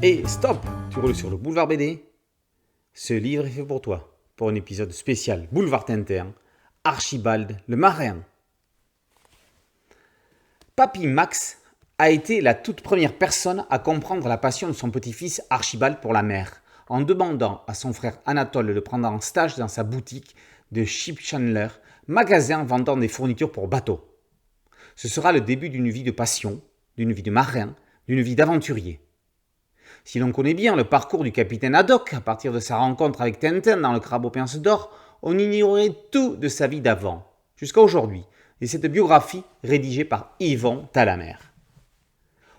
Et stop, tu roules sur le boulevard BD. Ce livre est fait pour toi, pour un épisode spécial Boulevard Tintin, Archibald le marin. Papy Max a été la toute première personne à comprendre la passion de son petit-fils Archibald pour la mer, en demandant à son frère Anatole de le prendre en stage dans sa boutique de Ship Chandler, magasin vendant des fournitures pour bateaux. Ce sera le début d'une vie de passion, d'une vie de marin, d'une vie d'aventurier. Si l'on connaît bien le parcours du capitaine Haddock à partir de sa rencontre avec Tintin dans le Crabe aux pinces d'or, on ignorait tout de sa vie d'avant, jusqu'à aujourd'hui, et cette biographie rédigée par Yvon Talamer.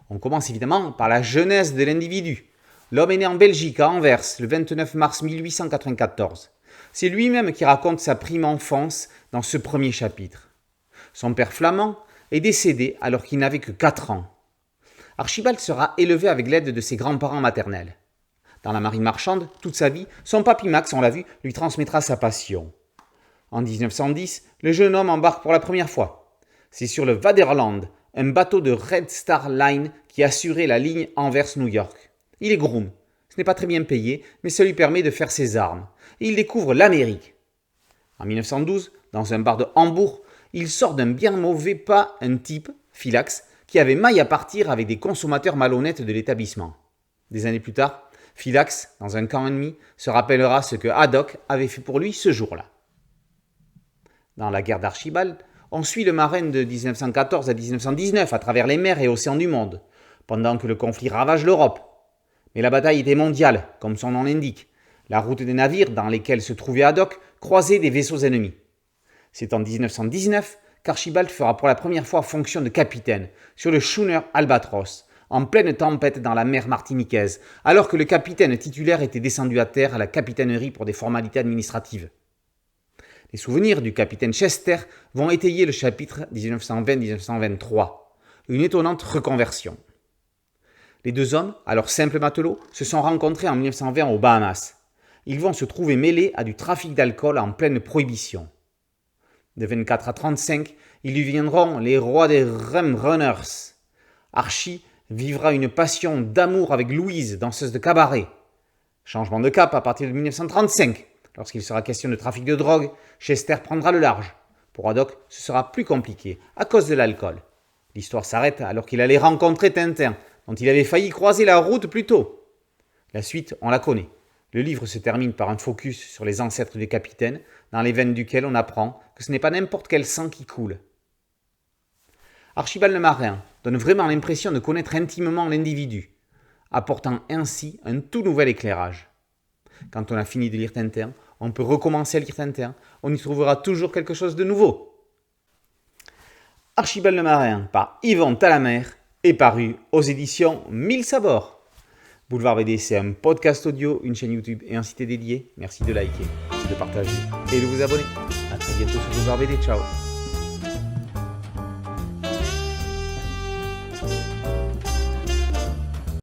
On commence évidemment par la jeunesse de l'individu. L'homme est né en Belgique, à Anvers, le 29 mars 1894. C'est lui-même qui raconte sa prime enfance dans ce premier chapitre. Son père flamand est décédé alors qu'il n'avait que 4 ans. Archibald sera élevé avec l'aide de ses grands-parents maternels. Dans la marine marchande, toute sa vie, son papy Max, on l'a vu, lui transmettra sa passion. En 1910, le jeune homme embarque pour la première fois. C'est sur le Vaderland, un bateau de Red Star Line qui assurait la ligne Anvers-New York. Il est groom. Ce n'est pas très bien payé, mais ça lui permet de faire ses armes. Et il découvre l'Amérique. En 1912, dans un bar de Hambourg, il sort d'un bien mauvais pas un type, Philax, qui avait maille à partir avec des consommateurs malhonnêtes de l'établissement. Des années plus tard, Philax, dans un camp ennemi, se rappellera ce que Haddock avait fait pour lui ce jour-là. Dans la guerre d'Archibald, on suit le marin de 1914 à 1919 à travers les mers et océans du monde, pendant que le conflit ravage l'Europe. Mais la bataille était mondiale, comme son nom l'indique. La route des navires dans lesquels se trouvait Haddock croisait des vaisseaux ennemis. C'est en 1919 qu'Archibald fera pour la première fois fonction de capitaine sur le schooner Albatros, en pleine tempête dans la mer martiniquaise, alors que le capitaine titulaire était descendu à terre à la capitainerie pour des formalités administratives. Les souvenirs du capitaine Chester vont étayer le chapitre 1920-1923, une étonnante reconversion. Les deux hommes, alors simples matelots, se sont rencontrés en 1920 aux Bahamas. Ils vont se trouver mêlés à du trafic d'alcool en pleine prohibition. De 24 à 35, ils deviendront les rois des rum runners. Archie vivra une passion d'amour avec Louise, danseuse de cabaret. Changement de cap à partir de 1935. Lorsqu'il sera question de trafic de drogue, Chester prendra le large. Pour Haddock, ce sera plus compliqué, à cause de l'alcool. L'histoire s'arrête alors qu'il allait rencontrer Tintin, dont il avait failli croiser la route plus tôt. La suite, on la connaît. Le livre se termine par un focus sur les ancêtres du capitaine, dans les veines duquel on apprend que ce n'est pas n'importe quel sang qui coule. Archibald le marin donne vraiment l'impression de connaître intimement l'individu, apportant ainsi un tout nouvel éclairage. Quand on a fini de lire Tintin, on peut recommencer à lire Tintin, on y trouvera toujours quelque chose de nouveau. Archibald le marin par Yvon Talamer est paru aux éditions 1000 Sabords. Boulevard BD, c'est un podcast audio, une chaîne YouTube et un site dédié. Merci de liker, de partager et de vous abonner. A très bientôt sur Boulevard BD. Ciao.